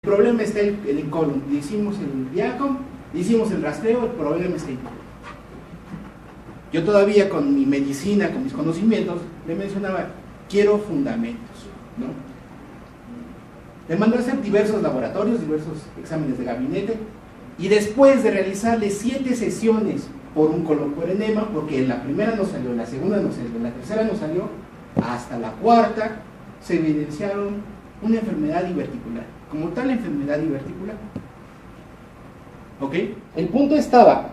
El problema está en el colon. Hicimos el diácono, hicimos el rastreo, el problema está ahí. Yo todavía con mi medicina, con mis conocimientos, le mencionaba, quiero fundamentos, ¿no? Le mandó a hacer diversos laboratorios, diversos exámenes de gabinete, y después de realizarle 7 sesiones por un colocuorenema, porque en la primera no salió, en la segunda no salió, en la tercera no salió, hasta la cuarta se evidenciaron una enfermedad diverticular. Como tal enfermedad diverticular. ¿Ok? El punto estaba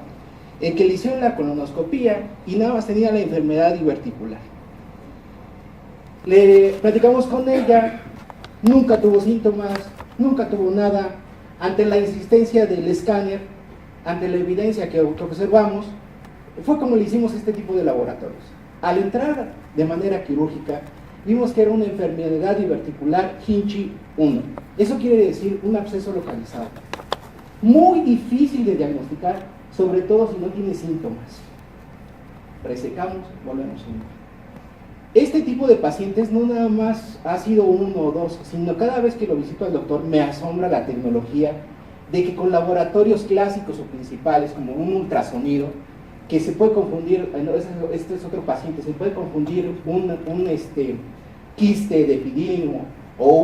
en que le hicieron la colonoscopía y nada más tenía la enfermedad diverticular. Le platicamos con ella, nunca tuvo síntomas, nunca tuvo nada. Ante la insistencia del escáner, ante la evidencia que observamos, fue como le hicimos este tipo de laboratorios. Al entrar de manera quirúrgica, vimos que era una enfermedad diverticular Hinchey 1. Eso quiere decir un absceso localizado. Muy difícil de diagnosticar, sobre todo si no tiene síntomas. Resecamos, volvemos a entrar. Este tipo de pacientes no nada más ha sido uno o dos, sino cada vez que lo visito al doctor me asombra la tecnología de que con laboratorios clásicos o principales como un ultrasonido, que se puede confundir, este es otro paciente, se puede confundir un quiste de epidídimo o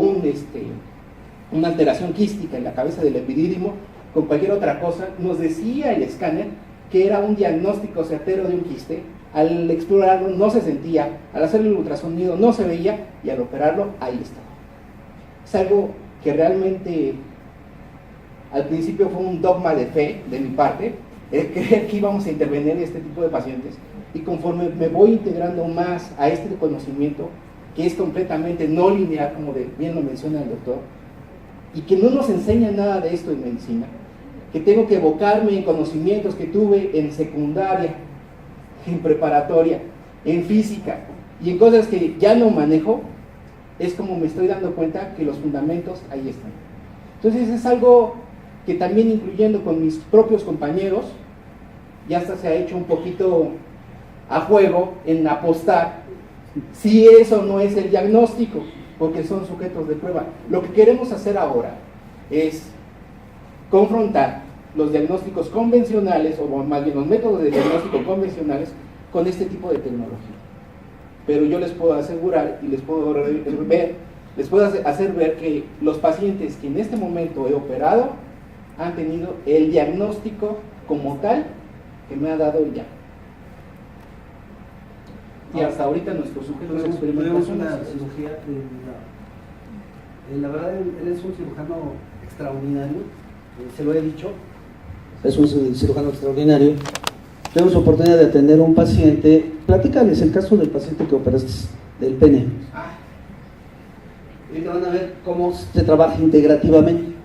una alteración quística en la cabeza del epidídimo con cualquier otra cosa. Nos decía el escáner que era un diagnóstico certero de un quiste. Al explorarlo no se sentía, al hacer el ultrasonido no se veía y al operarlo ahí está. Es algo que realmente al principio fue un dogma de fe de mi parte, creer que íbamos a intervenir en este tipo de pacientes, y conforme me voy integrando más a este conocimiento que es completamente no lineal, como bien lo menciona el doctor, y que no nos enseña nada de esto en medicina, que tengo que evocarme en conocimientos que tuve en secundaria, en preparatoria, en física y en cosas que ya no manejo, es como me estoy dando cuenta que los fundamentos ahí están. Entonces es algo que también, incluyendo con mis propios compañeros, ya hasta se ha hecho un poquito a juego en apostar si eso no es el diagnóstico, porque son sujetos de prueba. Lo que queremos hacer ahora es confrontar los diagnósticos convencionales, o más bien los métodos de diagnóstico convencionales, con este tipo de tecnología. Pero yo les puedo asegurar y les puedo hacer ver que los pacientes que en este momento he operado han tenido el diagnóstico como tal que me ha dado el ya. Y hasta ahorita nuestros sujetos de experimentación una cirugía, la verdad él es un cirujano extraordinario, se lo he dicho, es un cirujano extraordinario. Tenemos oportunidad de atender a un paciente. Platícales el caso del paciente que operaste del pene. Y van a ver cómo se trabaja integrativamente.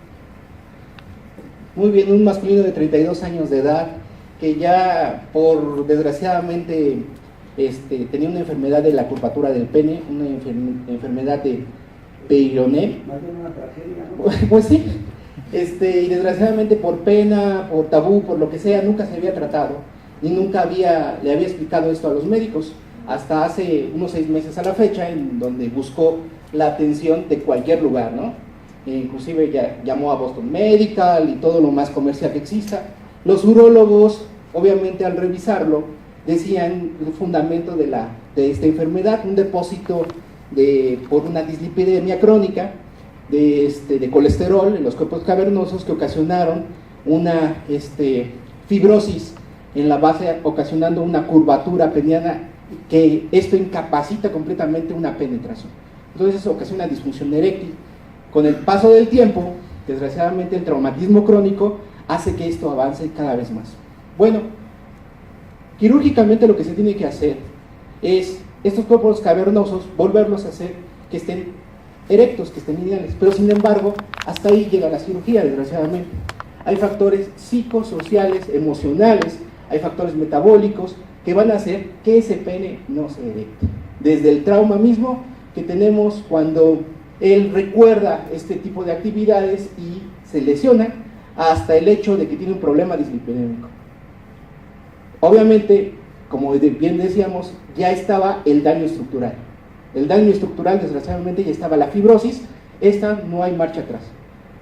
Muy bien, un masculino de 32 años de edad que ya por desgraciadamente tenía una enfermedad de la curvatura del pene, una enfermedad de Peyronie. Más bien una tragedia, ¿no? Pues sí, y desgraciadamente por pena, por tabú, por lo que sea, nunca se había tratado y nunca le había explicado esto a los médicos, hasta hace unos 6 meses a la fecha, en donde buscó la atención de cualquier lugar, ¿no? Inclusive ya llamó a Boston Medical y todo lo más comercial que exista. Los urólogos, obviamente, al revisarlo, decían el fundamento de esta enfermedad, un depósito por una dislipidemia crónica de colesterol en los cuerpos cavernosos que ocasionaron una fibrosis en la base, ocasionando una curvatura peniana, que esto incapacita completamente una penetración. Entonces eso ocasiona disfunción eréctil. Con el paso del tiempo, desgraciadamente el traumatismo crónico hace que esto avance cada vez más. Bueno, quirúrgicamente lo que se tiene que hacer es estos cuerpos cavernosos volverlos a hacer que estén erectos, que estén ideales, pero sin embargo hasta ahí llega la cirugía, desgraciadamente. Hay factores psicosociales, emocionales, hay factores metabólicos que van a hacer que ese pene no se erecte, desde el trauma mismo que tenemos cuando él recuerda este tipo de actividades y se lesiona, hasta el hecho de que tiene un problema dislipidémico. Obviamente, como bien decíamos, ya estaba el daño estructural. El daño estructural, desgraciadamente, ya estaba la fibrosis. Esta no hay marcha atrás.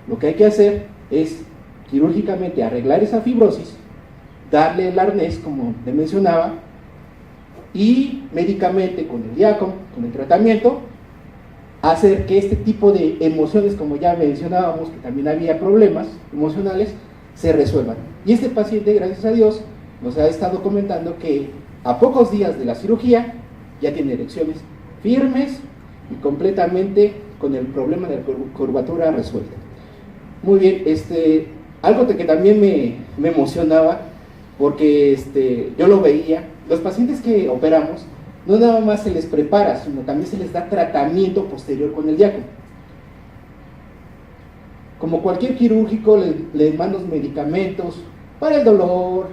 Lo que hay que hacer es quirúrgicamente arreglar esa fibrosis, darle el arnés, como te mencionaba, y médicamente con el diácono, con el tratamiento, hacer que este tipo de emociones, como ya mencionábamos, que también había problemas emocionales, se resuelvan. Y este paciente, gracias a Dios, nos ha estado comentando que a pocos días de la cirugía ya tiene erecciones firmes y completamente con el problema de la curvatura resuelta. Muy bien, algo que también me emocionaba, porque yo lo veía, los pacientes que operamos, no nada más se les prepara, sino también se les da tratamiento posterior con el diácono. Como cualquier quirúrgico, les mando medicamentos para el dolor,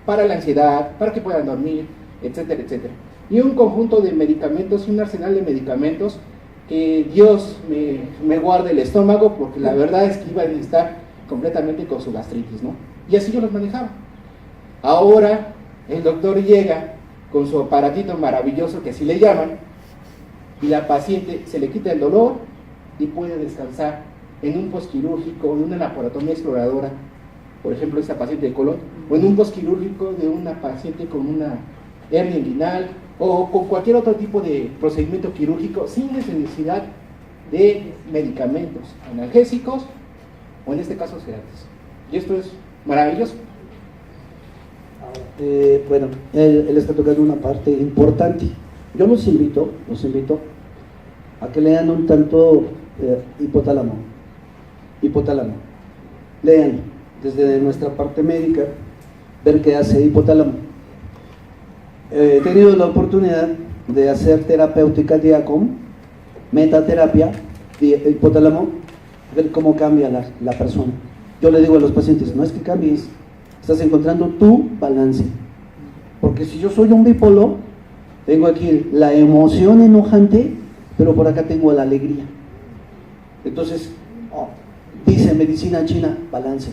para la ansiedad, para que puedan dormir, etcétera, etcétera. Y un conjunto de medicamentos y un arsenal de medicamentos que Dios me guarde el estómago, porque la verdad es que iban a estar completamente con su gastritis, ¿no? Y así yo los manejaba. Ahora el doctor llega con su aparatito maravilloso, que así le llaman, y la paciente se le quita el dolor y puede descansar en un posquirúrgico, en una laparotomía exploradora, por ejemplo, esta paciente de colon, o en un posquirúrgico de una paciente con una hernia inguinal, o con cualquier otro tipo de procedimiento quirúrgico sin necesidad de medicamentos analgésicos, o en este caso sedantes. Y esto es maravilloso. Bueno, él está tocando una parte importante. Yo los invito a que lean un tanto hipotálamo. Lean desde nuestra parte médica, ver qué hace hipotálamo. He tenido la oportunidad de hacer terapéutica diácono, metaterapia, hipotálamo, ver cómo cambia la persona. Yo le digo a los pacientes, no es que cambies, estás encontrando tu balance. Porque si yo soy un bipolo, tengo aquí la emoción enojante, pero por acá tengo la alegría. Entonces, dice medicina china, balance.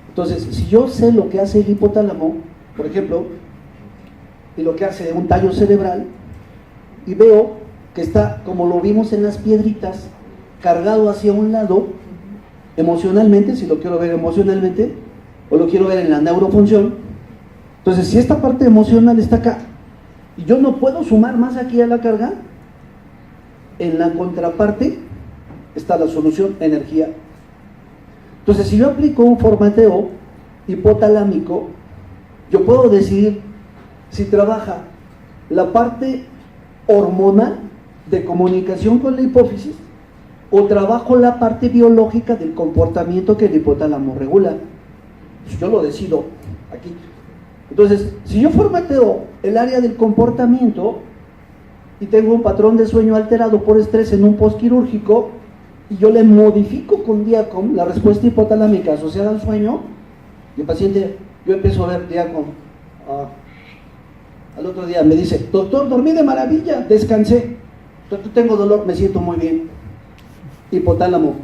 Entonces, si yo sé lo que hace el hipotálamo, por ejemplo, y lo que hace un tallo cerebral, y veo que está, como lo vimos en las piedritas, cargado hacia un lado, emocionalmente, si lo quiero ver emocionalmente, o lo quiero ver en la neurofunción. Entonces, si esta parte emocional está acá, y yo no puedo sumar más aquí a la carga, en la contraparte está la solución, energía. Entonces, si yo aplico un formateo hipotalámico, yo puedo decidir si trabaja la parte hormonal de comunicación con la hipófisis o trabajo la parte biológica del comportamiento que el hipotálamo regula. Pues yo lo decido aquí. Entonces, si yo formateo el área del comportamiento y tengo un patrón de sueño alterado por estrés en un postquirúrgico y yo le modifico con Diacom la respuesta hipotalámica asociada al sueño, y el paciente, yo empiezo a ver Diacom. Al otro día me dice, doctor, dormí de maravilla, descansé, tengo dolor, me siento muy bien. Hipotálamo,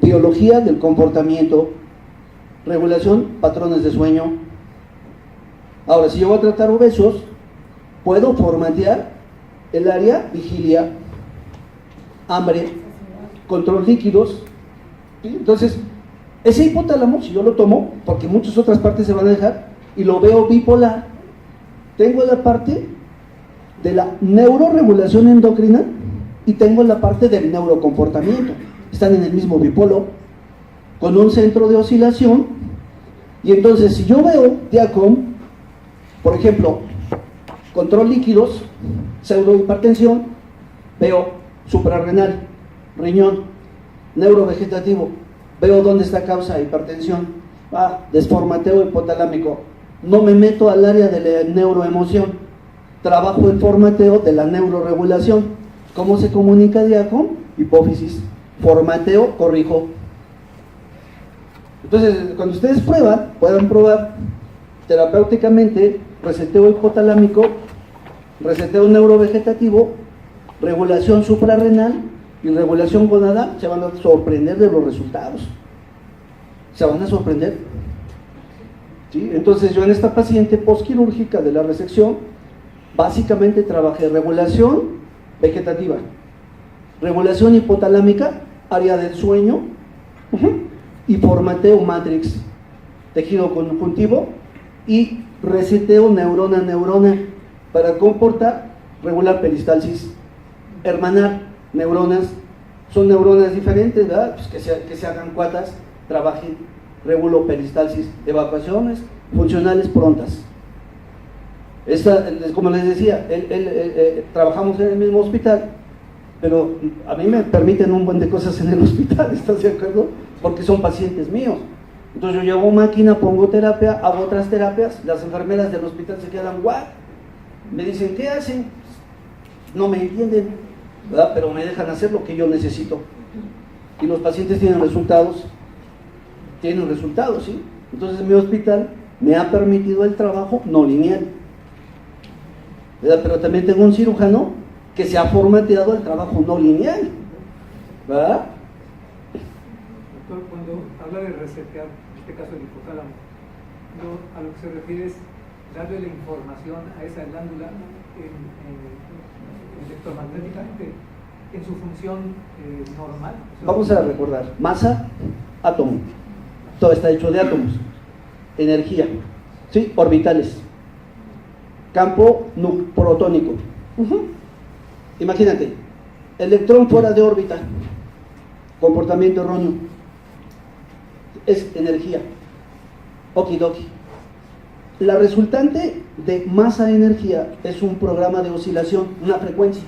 biología del comportamiento, regulación, patrones de sueño. Ahora, si yo voy a tratar obesos, puedo formatear el área vigilia, hambre, control líquidos. ¿Sí? Entonces, ese hipotálamo, si yo lo tomo, porque muchas otras partes se van a dejar, y lo veo bipolar, tengo la parte de la neuroregulación endocrina y tengo la parte del neurocomportamiento. Están en el mismo bipolo, con un centro de oscilación. Y entonces, si yo veo Diacom, por ejemplo, control líquidos, pseudohipertensión, veo suprarrenal, riñón, neurovegetativo, veo dónde está causa de hipertensión, desformateo hipotalámico, no me meto al área de la neuroemoción, trabajo el formateo de la neuroregulación. ¿Cómo se comunica Diacom? Hipófisis, formateo, corrijo. Entonces, cuando ustedes puedan probar terapéuticamente reseteo hipotalámico, reseteo neurovegetativo, regulación suprarrenal y regulación gonadal, se van a sorprender de los resultados. Se van a sorprender. ¿Sí? Entonces, yo en esta paciente postquirúrgica de la resección, básicamente trabajé regulación vegetativa, regulación hipotalámica, área del sueño, y formateo matrix, tejido conjuntivo, y reseteo neurona a neurona para comportar, regular peristalsis, hermanar neuronas. Son neuronas diferentes, ¿verdad? Pues que se hagan cuatas, trabajen, regulo peristalsis, evacuaciones funcionales prontas. Como les decía, trabajamos en el mismo hospital, pero a mí me permiten un buen de cosas en el hospital, ¿estás de acuerdo? Porque son pacientes míos. Entonces yo llevo máquina, pongo terapia, hago otras terapias, las enfermeras del hospital se quedan, ¿what? Me dicen, ¿qué hacen? No me entienden, ¿verdad? Pero me dejan hacer lo que yo necesito. Y los pacientes tienen resultados, ¿sí? Entonces mi hospital me ha permitido el trabajo no lineal, ¿verdad? Pero también tengo un cirujano que se ha formateado el trabajo no lineal, ¿verdad? Doctor, cuando habla de resetear, en este caso el hipotálamo, a lo que se refiere es darle la información a esa glándula electromagnéticamente en su función normal. Vamos a recordar, masa, átomo, todo está hecho de átomos, energía, ¿sí? Orbitales, campo protónico. Imagínate, electrón fuera de órbita, comportamiento erróneo, es energía, okidoki. La resultante de masa-energía es un programa de oscilación, una frecuencia.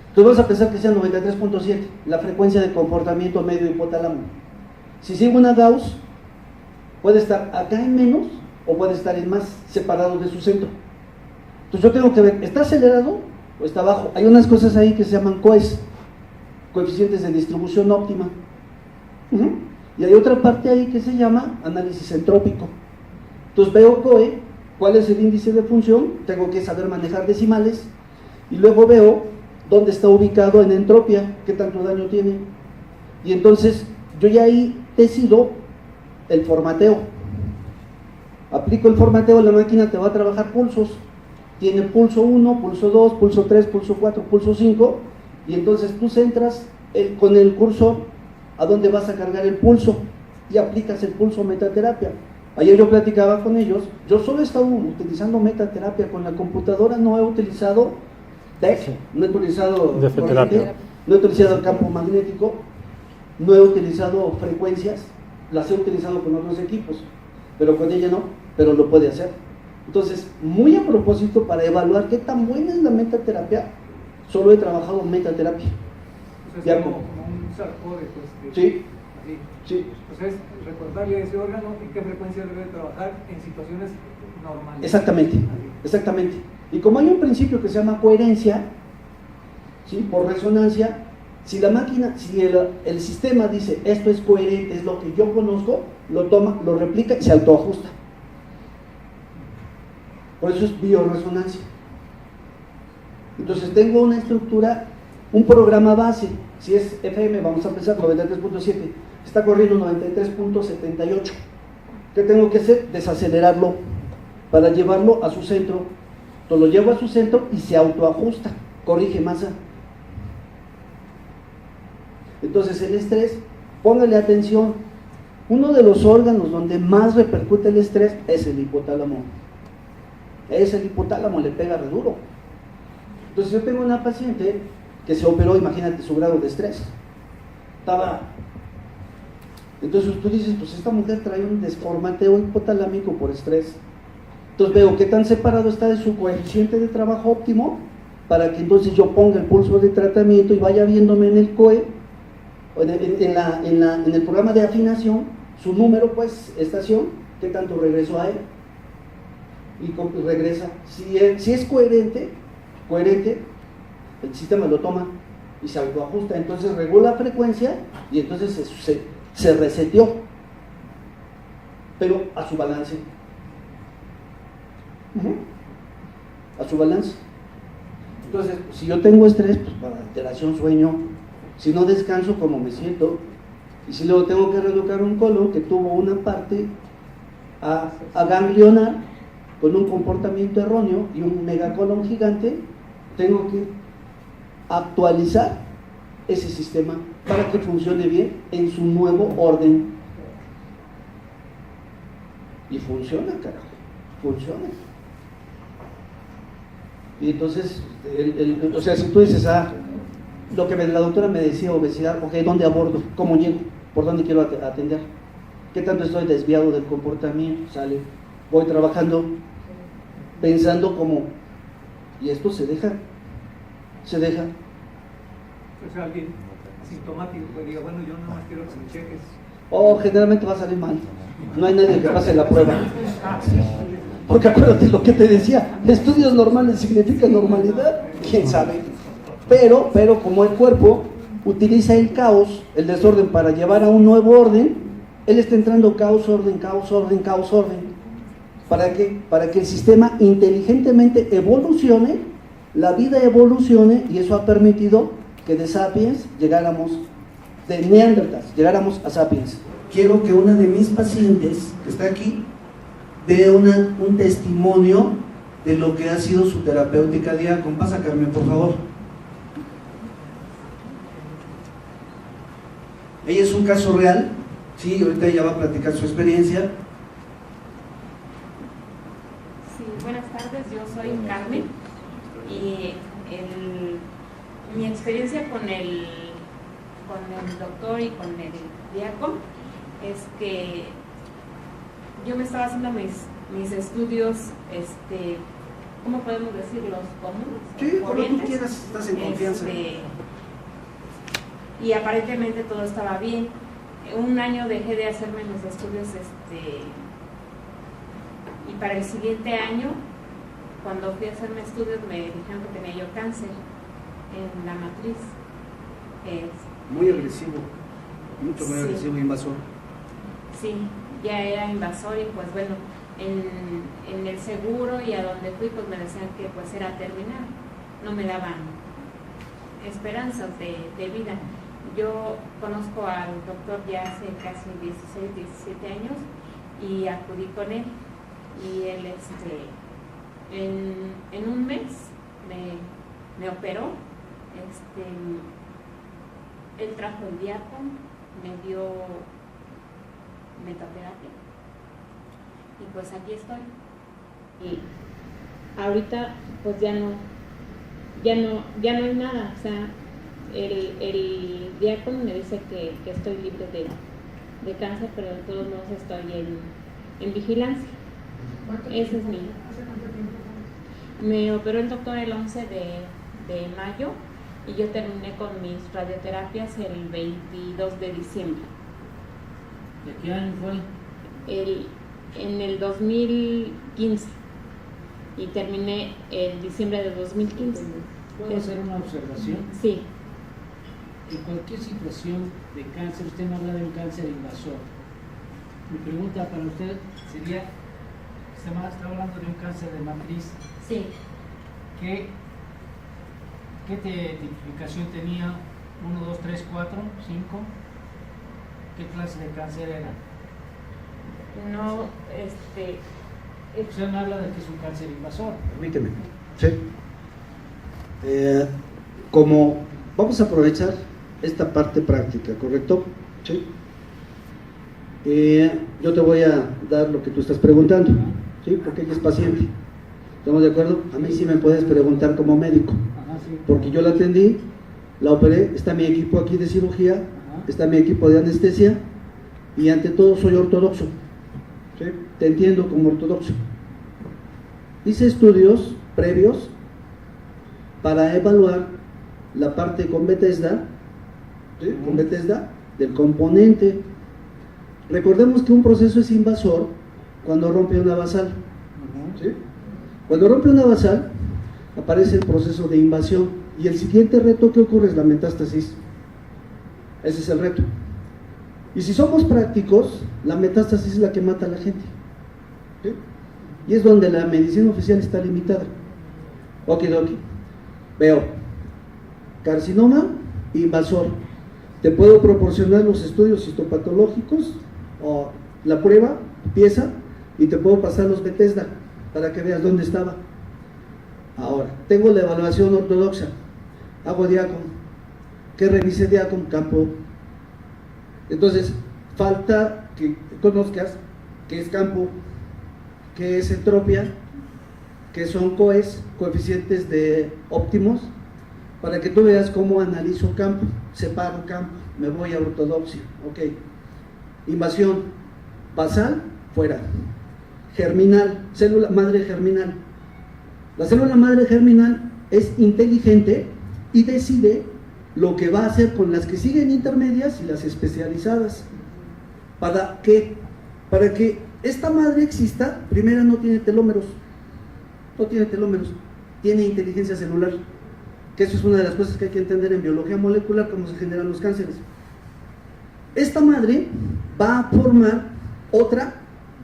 Entonces vamos a pensar que sea 93.7, la frecuencia de comportamiento medio hipotálamo. Si sigo una Gauss, puede estar acá en menos o puede estar en más, separado de su centro. Entonces yo tengo que ver, ¿está acelerado o está bajo? Hay unas cosas ahí que se llaman COEs, coeficientes de distribución óptima. Y hay otra parte ahí que se llama análisis entrópico. Entonces veo COE, cuál es el índice de función, tengo que saber manejar decimales, y luego veo dónde está ubicado en entropía, qué tanto daño tiene. Y entonces yo ya ahí decido el formateo. Aplico el formateo, la máquina te va a trabajar pulsos. Tiene pulso 1, pulso 2, pulso 3, pulso 4, pulso 5, y entonces tú centras con el cursor a dónde vas a cargar el pulso y aplicas el pulso metaterapia. Ayer yo platicaba con ellos, yo solo he estado utilizando metaterapia con la computadora, no he utilizado DEC, no he utilizado corriente, no he utilizado campo magnético, no he utilizado frecuencias, las he utilizado con otros equipos, pero con ella no, pero lo puede hacer. Entonces, muy a propósito, para evaluar qué tan buena es la metaterapia, solo he trabajado metaterapia. Entonces, es como un sarcóide, pues. Sí. Ahí. Sí. Entonces, recordarle a ese órgano en qué frecuencia debe trabajar en situaciones normales. Exactamente, exactamente. Y como hay un principio que se llama coherencia, ¿sí? Por resonancia, si la máquina, si el sistema dice esto es coherente, es lo que yo conozco, lo toma, lo replica y se autoajusta. Por eso es bioresonancia. Entonces tengo una estructura, un programa base. Si es FM, vamos a empezar 93.7, está corriendo 93.78. ¿Qué tengo que hacer? Desacelerarlo para llevarlo a su centro. Entonces lo llevo a su centro y se autoajusta, corrige masa. Entonces el estrés, póngale atención, uno de los órganos donde más repercute el estrés es el hipotálamo. Es el hipotálamo, le pega re duro. Entonces yo tengo una paciente que se operó, imagínate su grado de estrés. Entonces tú dices, pues esta mujer trae un desformateo hipotalámico por estrés. Entonces veo qué tan separado está de su coeficiente de trabajo óptimo para que entonces yo ponga el pulso de tratamiento y vaya viéndome en el COE, en el programa de afinación, su número, pues, estación, qué tanto regreso a él. Y regresa. Si es coherente, el sistema lo toma y se autoajusta, entonces regula la frecuencia y entonces se reseteó, pero a su balance. A su balance. Entonces, si yo tengo estrés, pues para alteración sueño, si no descanso, como me siento, y si luego tengo que reeducar un colon que tuvo una parte a ganglionar con un comportamiento erróneo y un megacolon gigante, tengo que actualizar ese sistema para que funcione bien en su nuevo orden. Y funciona, carajo, funciona. Y entonces, o sea, si tú dices, lo que la doctora me decía, obesidad, ok, ¿dónde abordo? ¿Cómo llego? ¿Por dónde quiero atender? ¿Qué tanto estoy desviado del comportamiento? Sale, voy trabajando, pensando como, y esto se deja. O sea, alguien asintomático que diga, bueno, yo nada más quiero que me cheques. Generalmente va a salir mal. No hay nadie que pase la prueba. Porque acuérdate lo que te decía, estudios normales significa normalidad, quién sabe. Pero como el cuerpo utiliza el caos, el desorden para llevar a un nuevo orden, él está entrando caos, orden. ¿Para qué? Para que el sistema inteligentemente evolucione, la vida evolucione, y eso ha permitido que de Sapiens llegáramos, de Neanderthals, llegáramos a Sapiens. Quiero que una de mis pacientes, que está aquí, dé un testimonio de lo que ha sido su terapéutica diaria. Pasa, Carmen, por favor. Ella es un caso real, sí, ahorita ella va a platicar su experiencia. Sí, buenas tardes, yo soy Carmen y mi experiencia con el doctor y con el diácono es que yo me estaba haciendo mis estudios, ¿cómo podemos decirlos? ¿Comunes? Sí, como tú quieras, estás en confianza. Y aparentemente todo estaba bien. Un año dejé de hacerme mis estudios, y para el siguiente año, cuando fui a hacerme estudios, me dijeron que tenía yo cáncer en la matriz. Muy agresivo, mucho muy sí, agresivo, invasor. Sí, ya era invasor, y pues bueno, en el seguro y a donde fui, pues me decían que pues era terminal, no me daban esperanzas de vida. Yo conozco al doctor ya hace casi 16, 17 años y acudí con él, y él en un mes me operó. Él trajo el diácono, me dio metaterapia, y pues aquí estoy. Y ahorita pues ya no hay nada. O sea, el diácono me dice que estoy libre de cáncer, pero de todos modos estoy en vigilancia. Ese es me operó el doctor el 11 de mayo, y yo terminé con mis radioterapias el 22 de diciembre. ¿De qué año fue? En el 2015, y terminé en diciembre de 2015. ¿Puedo hacer una observación? Sí. En cualquier situación de cáncer, usted no habla de un cáncer invasor. Mi pregunta para usted sería, está hablando de un cáncer de matriz. Sí. ¿Qué tipificación tenía? 1, 2, 3, 4, 5. ¿Qué clase de cáncer era? No, Usted me habla de que es un cáncer invasor. Permíteme. Sí. Como vamos a aprovechar esta parte práctica, ¿correcto? Sí. Yo te voy a dar lo que tú estás preguntando, ¿sí? Porque ella es paciente. ¿Estamos de acuerdo? A mí sí me puedes preguntar como médico. Ajá, sí. Porque yo la atendí, la operé, está mi equipo aquí de cirugía, Ajá. está mi equipo de anestesia, y ante todo soy ortodoxo. ¿Sí? Te entiendo como ortodoxo. Hice estudios previos para evaluar la parte con Bethesda, ¿sí? Con Bethesda, del componente. Recordemos que un proceso es invasor cuando rompe una basal. ¿Sí? Cuando rompe una basal, aparece el proceso de invasión, y el siguiente reto que ocurre es la metástasis. Ese es el reto. Y si somos prácticos, la metástasis es la que mata a la gente. ¿Sí? Y es donde la medicina oficial está limitada. Okidoki. Veo carcinoma invasor. Te puedo proporcionar los estudios histopatológicos o la prueba, pieza, y te puedo pasar los Bethesda para que veas dónde estaba. Ahora, tengo la evaluación ortodoxa, hago diácono, que revise DIACOM campo. Entonces, falta que conozcas qué es campo, qué es entropía, qué son COEs, coeficientes de óptimos, para que tú veas cómo analizo campo, separo campo, me voy a ortodoxia, ok. Invasión, basal, fuera. Germinal, célula madre germinal. La célula madre germinal es inteligente y decide lo que va a hacer con las que siguen intermedias y las especializadas. ¿Para qué? Para que esta madre exista, primero no tiene telómeros, tiene inteligencia celular, que eso es una de las cosas que hay que entender en biología molecular, cómo se generan los cánceres. Esta madre va a formar otra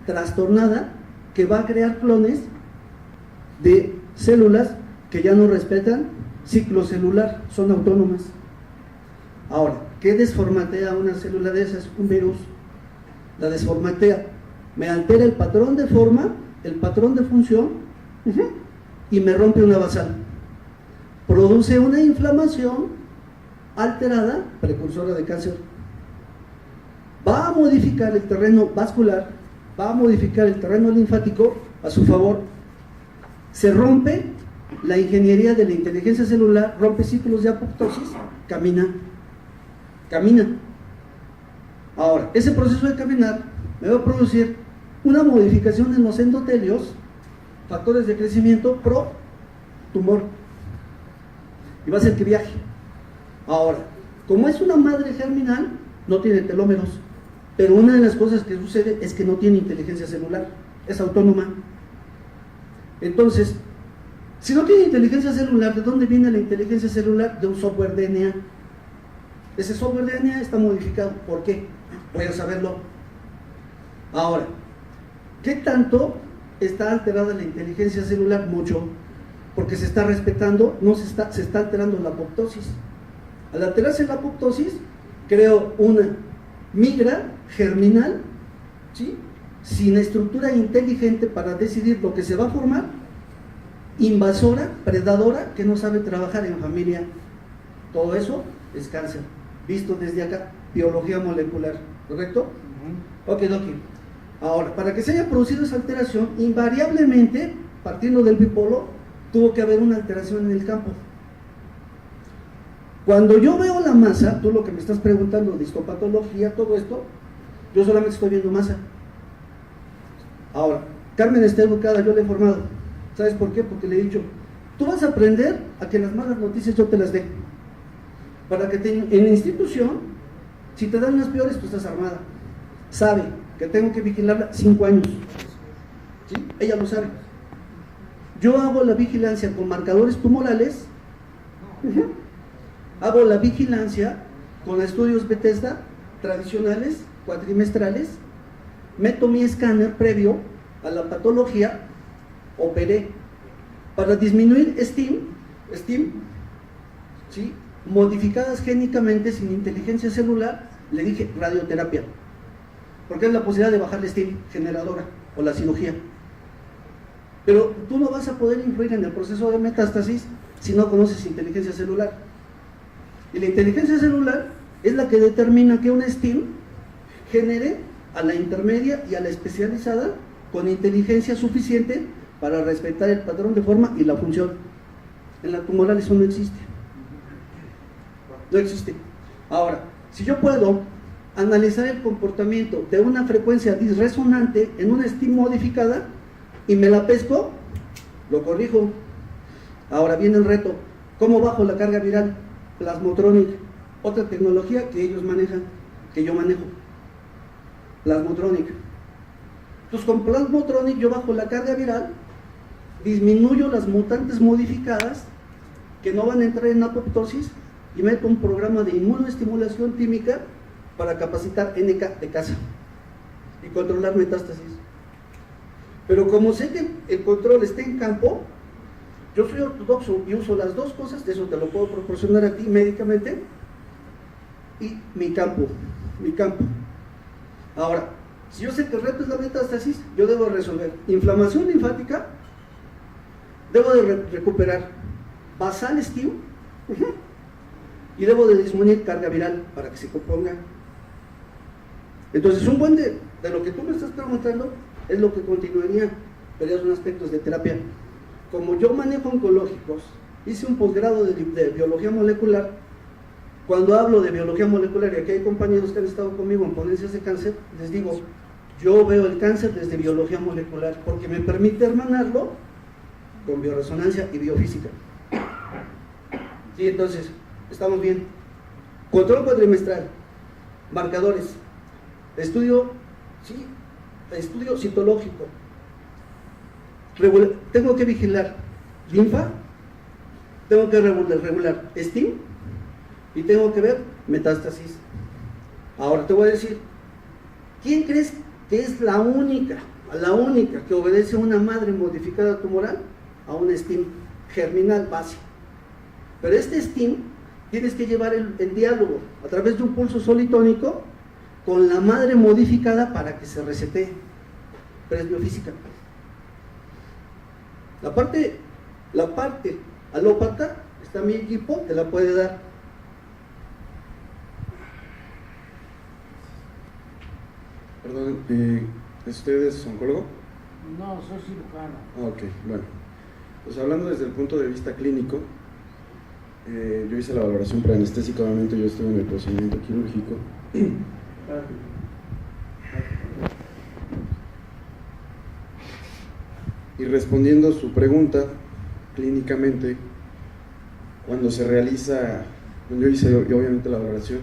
trastornada que va a crear clones de células que ya no respetan ciclo celular, son autónomas. Ahora, ¿qué desformatea una célula de esas? Un virus. La desformatea, me altera el patrón de forma, el patrón de función, y me rompe una basal. Produce una inflamación alterada, precursora de cáncer. Va a modificar el terreno vascular, va a modificar el terreno linfático a su favor. Se rompe la ingeniería de la inteligencia celular, rompe ciclos de apoptosis, camina. Ahora, ese proceso de caminar me va a producir una modificación en los endotelios, factores de crecimiento pro tumor, y va a hacer que viaje. Ahora, como es una madre germinal, no tiene telómeros, pero una de las cosas que sucede es que no tiene inteligencia celular, es autónoma. Entonces, si no tiene inteligencia celular, ¿de dónde viene la inteligencia celular? De un software DNA. Ese software DNA está modificado. ¿Por qué? Voy a saberlo. Ahora, ¿qué tanto está alterada la inteligencia celular? Mucho, porque se está respetando, se está alterando la apoptosis. Al alterarse la apoptosis, creo una migra germinal, ¿sí?, sin estructura inteligente para decidir lo que se va a formar, invasora, predadora, que no sabe trabajar en familia. Todo eso es cáncer, visto desde acá, biología molecular, ¿correcto? Ok. Ahora, para que se haya producido esa alteración, invariablemente, partiendo del bipolo, tuvo que haber una alteración en el campo. Cuando yo veo la masa, tú lo que me estás preguntando, de histopatología, todo esto, yo solamente estoy viendo masa. Ahora, Carmen está educada, yo la he formado. ¿Sabes por qué? Porque le he dicho, tú vas a aprender a que las malas noticias yo te las dé. Para que en la institución, si te dan las peores, tú estás armada. Sabe que tengo que vigilarla 5 años. ¿Sí? Ella lo sabe. Yo hago la vigilancia con marcadores tumorales. Hago la vigilancia con estudios Bethesda tradicionales, cuatrimestrales. Meto mi escáner previo a la patología, operé para disminuir STIM, ¿sí?, modificadas génicamente sin inteligencia celular. Le dije radioterapia, porque es la posibilidad de bajar la STIM generadora o la cirugía. Pero tú no vas a poder influir en el proceso de metástasis si no conoces inteligencia celular. Y la inteligencia celular es la que determina que una STIM genere a la intermedia y a la especializada con inteligencia suficiente para respetar el patrón de forma y la función. En la tumoral eso no existe. No existe. Ahora, si yo puedo analizar el comportamiento de una frecuencia disresonante en una STIM modificada y me la pesco, lo corrijo. Ahora viene el reto. ¿Cómo bajo la carga viral? Plasmotronic, otra tecnología que ellos manejan, que yo manejo. Plasmotronic. Entonces con Plasmotronic yo bajo la carga viral, disminuyo las mutantes modificadas que no van a entrar en apoptosis y meto un programa de inmunoestimulación química para capacitar NK de casa y controlar metástasis. Pero como sé que el control está en campo, yo soy ortodoxo y uso las dos cosas, de eso te lo puedo proporcionar a ti médicamente, y mi campo. Ahora, si yo sé que el reto es la metástasis, yo debo resolver inflamación linfática, debo de recuperar basal STIM y debo de disminuir carga viral para que se componga. Entonces, un buen de lo que tú me estás preguntando es lo que continuaría, pero ya son aspectos de terapia. Como yo manejo oncológicos, hice un posgrado de biología molecular. Cuando hablo de biología molecular, y aquí hay compañeros que han estado conmigo en ponencias de cáncer, les digo, yo veo el cáncer desde biología molecular, porque me permite hermanarlo con bioresonancia y biofísica. Sí, entonces, estamos bien. Control cuadrimestral, marcadores, estudio citológico, tengo que vigilar linfa, tengo que regular STIM y tengo que ver metástasis. Ahora te voy a decir, ¿quién crees que es la única que obedece a una madre modificada tumoral? A un STIM germinal básico. Pero este STIM tienes que llevar el diálogo a través de un pulso solitónico con la madre modificada para que se resetee. Pero es biofísica. La parte alópata, está mi equipo, te la puede dar. Perdón, ¿usted es oncólogo? No, soy cirujano. Ok, bueno. Pues hablando desde el punto de vista clínico, yo hice la valoración preanestésica, obviamente yo estuve en el procedimiento quirúrgico. Y respondiendo a su pregunta, clínicamente, cuando se realiza, yo hice obviamente la valoración,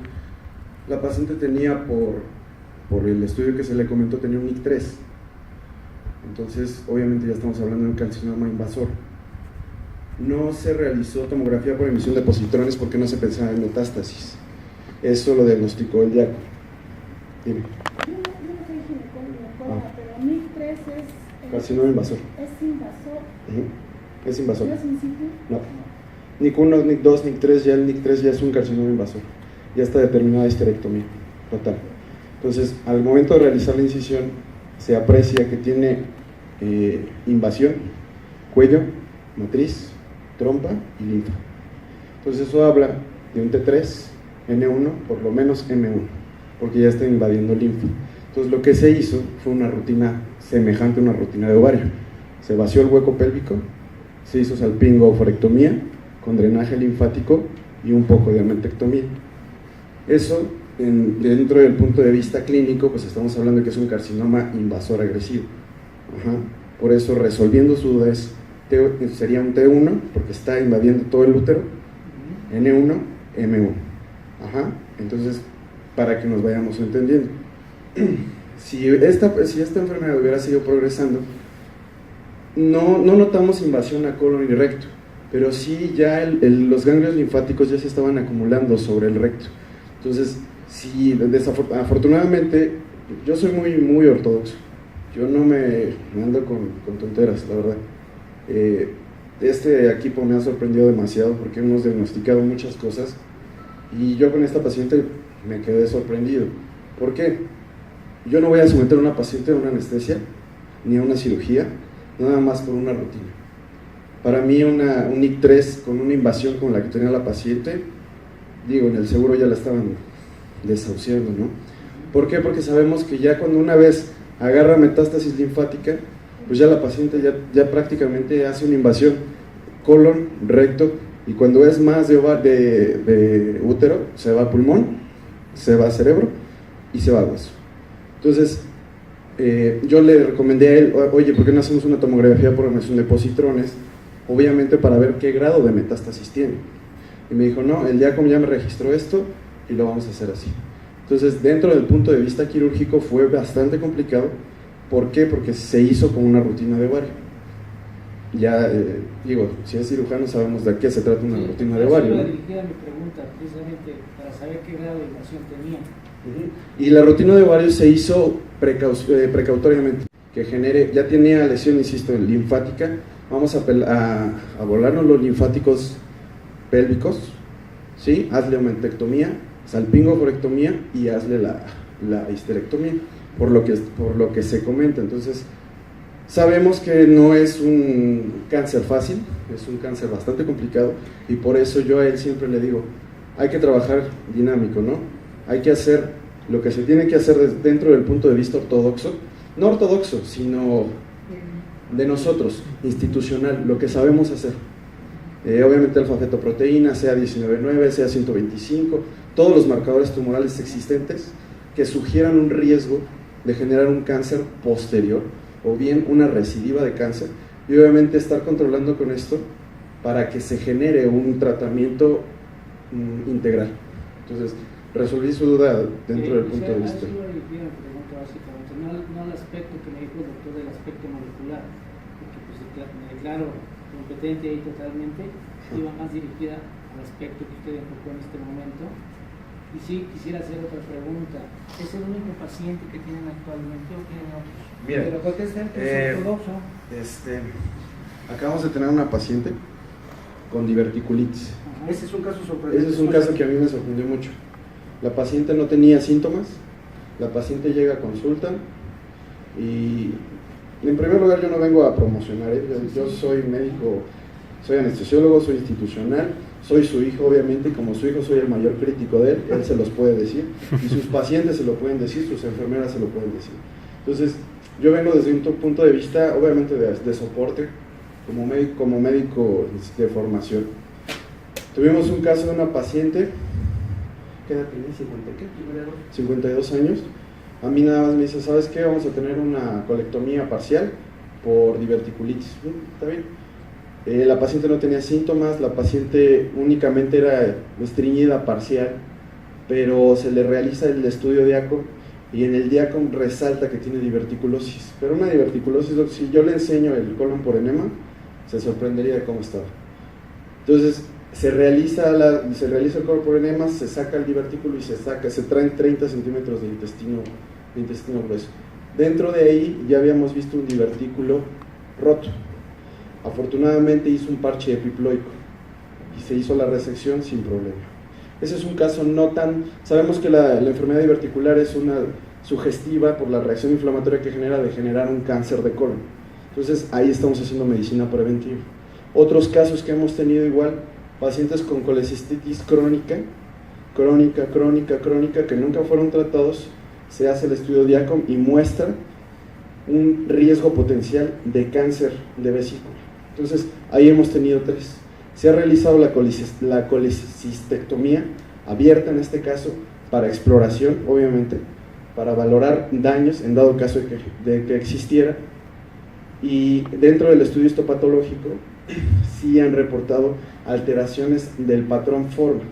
la paciente tenía por el estudio que se le comentó, tenía un NIC3. Entonces, obviamente ya estamos hablando de un carcinoma invasor. No se realizó tomografía por emisión de positrones porque no se pensaba en metástasis. Eso lo diagnosticó el diácono. Dime. Yo no soy ginecóloga, pero NIC3 es... Carcinoma invasor. ¿Es invasor? Es invasor. ¿No es in situ? No. NIC 1, NIC 2, NIC 3, ya el NIC 3 ya es un carcinoma invasor. Ya está determinada histerectomía total. Entonces, al momento de realizar la incisión, se aprecia que tiene invasión, cuello, matriz, trompa y linfa. Entonces, eso habla de un T3, N1, por lo menos M1, porque ya está invadiendo linfa. Entonces, lo que se hizo fue una rutina semejante a una rutina de ovario. Se vació el hueco pélvico, se hizo salpingo-oforectomía con drenaje linfático y un poco de ametectomía. Eso, dentro del punto de vista clínico, pues estamos hablando de que es un carcinoma invasor agresivo. Por eso, resolviendo su duda, sería un T1, porque está invadiendo todo el útero, N1, M1. Entonces, para que nos vayamos entendiendo. Si esta enfermedad hubiera seguido progresando, no notamos invasión a colon y recto, pero sí ya los ganglios linfáticos ya se estaban acumulando sobre el recto. Entonces, sí, afortunadamente, yo soy muy ortodoxo. Yo no me ando con tonteras, la verdad. Este equipo me ha sorprendido demasiado porque hemos diagnosticado muchas cosas y yo con esta paciente me quedé sorprendido. ¿Por qué? Yo no voy a someter a una paciente a una anestesia ni a una cirugía, nada más por una rutina. Para mí un NIC3 con una invasión como la que tenía la paciente, digo, en el seguro ya la estaban desahuciando, ¿no? ¿Por qué? Porque sabemos que ya cuando una vez agarra metástasis linfática, pues ya la paciente ya prácticamente hace una invasión colon, recto, y cuando es más de útero, se va a pulmón, se va a cerebro y se va a hueso. Entonces, yo le recomendé a él, oye, ¿por qué no hacemos una tomografía por emisión de positrones? Obviamente para ver qué grado de metástasis tiene. Y me dijo, no, el diácono ya me registró esto y lo vamos a hacer así. Entonces, dentro del punto de vista quirúrgico fue bastante complicado. ¿Por qué? Porque se hizo con una rutina de ovario. Ya, digo, si es cirujano sabemos de qué se trata una rutina de ovario, ¿no? Dirigida mi pregunta, precisamente para saber qué grado de invasión tenía. Y la rutina de ovario se hizo precautoriamente, que genere, ya tenía lesión, insisto, linfática. Vamos a volarnos los linfáticos pélvicos, ¿sí? Hazle omentectomía, salpingo-oforectomía y hazle la histerectomía, por lo que se comenta. Entonces, sabemos que no es un cáncer fácil, es un cáncer bastante complicado, y por eso yo a él siempre le digo, hay que trabajar dinámico, ¿no? Hay que hacer lo que se tiene que hacer dentro del punto de vista ortodoxo, no ortodoxo, sino de nosotros, institucional, lo que sabemos hacer. Obviamente alfa-fetoproteína, CA19-9, CA125, todos los marcadores tumorales existentes que sugieran un riesgo de generar un cáncer posterior o bien una recidiva de cáncer, y obviamente estar controlando con esto para que se genere un tratamiento integral. Entonces, resolví su duda dentro del punto de vista. No al aspecto que me dijo el doctor del aspecto molecular, porque pues me declaro competente ahí totalmente, iba más dirigida al aspecto que usted enfocó en este momento. Y sí, quisiera hacer otra pregunta. ¿Es el único paciente que tienen actualmente o tienen otros? Mira, Pero contesten que es ortodoxo. Acabamos de tener una paciente con diverticulitis. Ajá. Ese es un caso sorprendente. Ese es un caso que a mí me sorprendió mucho. La paciente no tenía síntomas, la paciente llega a consulta y en primer lugar yo no vengo a promocionar, yo soy médico, soy anestesiólogo, soy institucional, soy su hijo obviamente, y como su hijo soy el mayor crítico de él se los puede decir, y sus pacientes se lo pueden decir, sus enfermeras se lo pueden decir. Entonces yo vengo desde un punto de vista obviamente de soporte, como médico de formación. Tuvimos un caso de una paciente, ¿qué edad tiene? 52 años. A mí nada más me dice, ¿sabes qué? Vamos a tener una colectomía parcial por diverticulitis. ¿Está bien? La paciente no tenía síntomas, la paciente únicamente era estreñida parcial, pero se le realiza el estudio DIACOM y en el DIACOM resalta que tiene diverticulosis. Pero una diverticulosis, si yo le enseño el colon por enema, se sorprendería de cómo estaba. Entonces, se realiza el colon por enema, se saca el divertículo y se traen 30 centímetros de intestino grueso. Dentro de ahí ya habíamos visto un divertículo roto. Afortunadamente hizo un parche epiploico y se hizo la resección sin problema. Ese es un caso no tan... Sabemos que la enfermedad diverticular es una sugestiva por la reacción inflamatoria que genera de generar un cáncer de colon. Entonces ahí estamos haciendo medicina preventiva. Otros casos que hemos tenido igual, pacientes con colecistitis crónica, que nunca fueron tratados, se hace el estudio DIACOM y muestra un riesgo potencial de cáncer de vesícula. Entonces, ahí hemos tenido 3. Se ha realizado la colecistectomía abierta en este caso para exploración, obviamente, para valorar daños en dado caso de que existiera. Y dentro del estudio histopatológico sí han reportado alteraciones del patrón forma.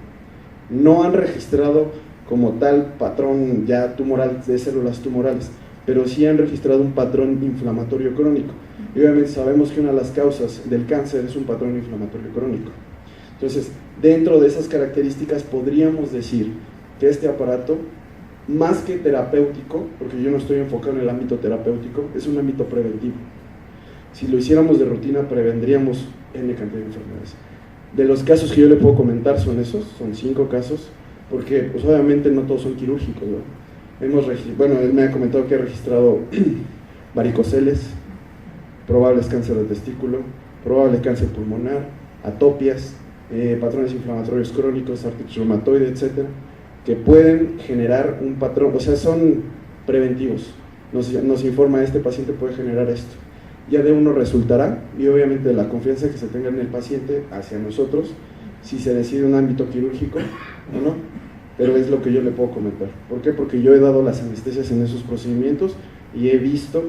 No han registrado como tal patrón ya tumoral de células tumorales, pero sí han registrado un patrón inflamatorio crónico. Y obviamente sabemos que una de las causas del cáncer es un patrón inflamatorio crónico. Entonces, dentro de esas características podríamos decir que este aparato, más que terapéutico, porque yo no estoy enfocado en el ámbito terapéutico, es un ámbito preventivo. Si lo hiciéramos de rutina, prevendríamos N cantidad de enfermedades. De los casos que yo le puedo comentar son esos, son 5 casos, porque pues obviamente no todos son quirúrgicos, ¿no? Bueno, él me ha comentado que ha registrado varicoceles, probables cáncer de testículo, probable cáncer pulmonar, atopias, patrones inflamatorios crónicos, artritis reumatoide, etcétera, que pueden generar un patrón, o sea, son preventivos. Nos informa, este paciente puede generar esto. Ya de uno resultará, y obviamente de la confianza que se tenga en el paciente hacia nosotros, si se decide un ámbito quirúrgico o no, pero es lo que yo le puedo comentar. ¿Por qué? Porque yo he dado las anestesias en esos procedimientos y he visto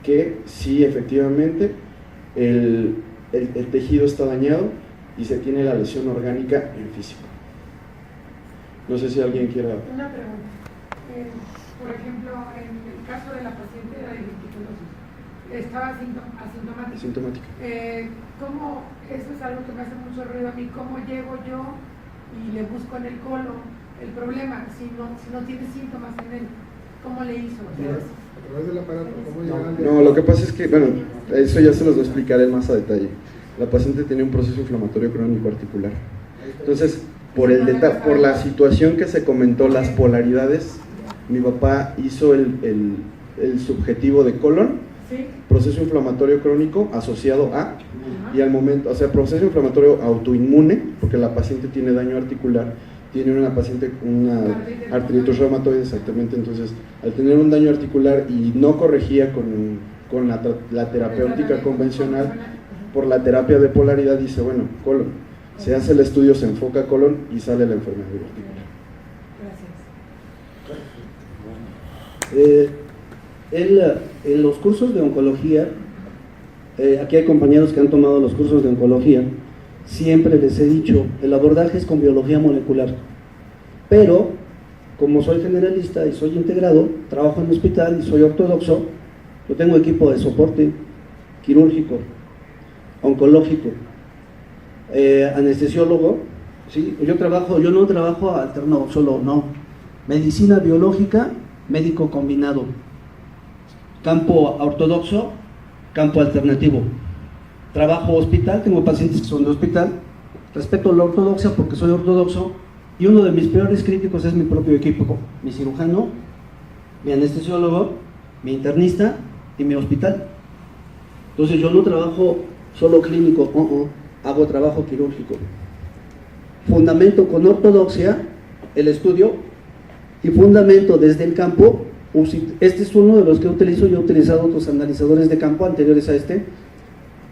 que sí, efectivamente, el tejido está dañado y se tiene la lesión orgánica en físico. No sé si alguien quiera... Una pregunta. Por ejemplo, en el caso de la paciente de la diverticulosis, estaba asintomática. Asintomática. ¿Cómo? Eso es algo que me hace mucho ruido a mí. ¿Cómo llego yo y le busco en el colon el problema si no tiene síntomas en él? ¿Cómo le hizo? A través del aparato, ¿cómo llegan? No, lo que pasa es que, bueno, eso ya se los voy a explicar más a detalle. La paciente tiene un proceso inflamatorio crónico articular. Entonces, por la situación que se comentó, las polaridades, mi papá hizo el subjetivo de colon, ¿sí? Proceso inflamatorio crónico asociado a, y al momento, o sea, proceso inflamatorio autoinmune, porque la paciente tiene daño articular, tiene una paciente con una artritis reumatoide, exactamente. Entonces, al tener un daño articular y no corregía con la terapéutica convencional, por la terapia de polaridad, dice, bueno, colon. Se hace el estudio, se enfoca colon y sale la enfermedad articular. En los cursos de oncología, aquí hay compañeros que han tomado los cursos de oncología, siempre les he dicho, el abordaje es con biología molecular, pero como soy generalista y soy integrado, trabajo en hospital y soy ortodoxo, yo tengo equipo de soporte quirúrgico, oncológico, anestesiólogo, ¿sí? Yo no trabajo alterno solo, no, medicina biológica, médico combinado, campo ortodoxo, campo alternativo, trabajo hospital, tengo pacientes que son de hospital, respeto la ortodoxia porque soy ortodoxo, y uno de mis peores críticos es mi propio equipo, mi cirujano, mi anestesiólogo, mi internista y mi hospital. Entonces yo no trabajo solo clínico, hago trabajo quirúrgico. Fundamento con ortodoxia el estudio y fundamento desde el campo. Este es uno de los que utilizo, yo he utilizado otros analizadores de campo anteriores a este,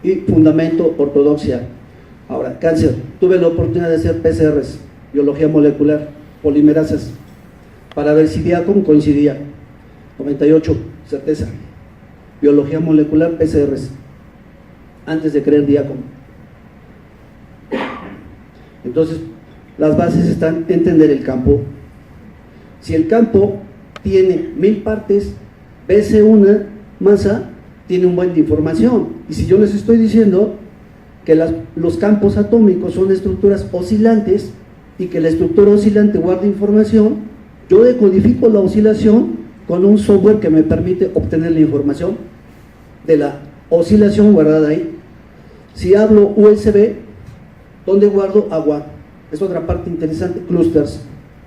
y fundamento ortodoxia. Ahora, cáncer, tuve la oportunidad de hacer PCRs, biología molecular, polimerasas, para ver si Diacom coincidía, 98, certeza, biología molecular, PCRs, antes de creer Diacom. Entonces, las bases están en entender el campo. Si el campo tiene 1000 partes, veces una masa, tiene un buen de información. Y si yo les estoy diciendo que los campos atómicos son estructuras oscilantes y que la estructura oscilante guarda información, yo decodifico la oscilación con un software que me permite obtener la información de la oscilación guardada ahí. Si hablo USB, ¿dónde guardo agua? Es otra parte interesante, clusters,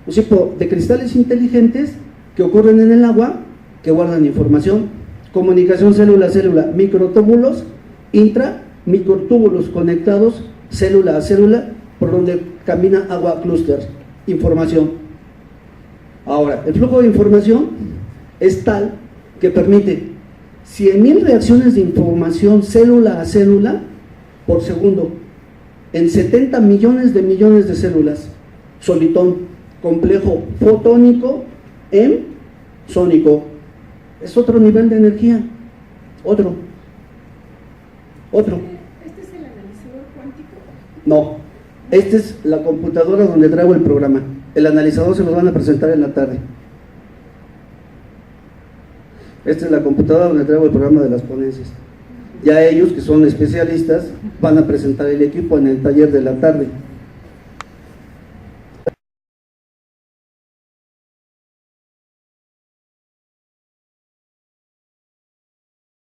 un tipo de cristales inteligentes que ocurren en el agua, que guardan información, comunicación célula a célula, microtúbulos, microtúbulos conectados célula a célula, por donde camina agua, clusters, información. Ahora, el flujo de información es tal que permite 100.000 reacciones de información célula a célula por segundo, en 70 millones de células, solitón, complejo fotónico, sónico. Es otro nivel de energía, otro. ¿Este es el analizador cuántico? No, esta es la computadora donde traigo el programa. El analizador se los van a presentar en la tarde. Esta es la computadora donde traigo el programa de las ponencias. Ya ellos, que son especialistas, van a presentar el equipo en el taller de la tarde.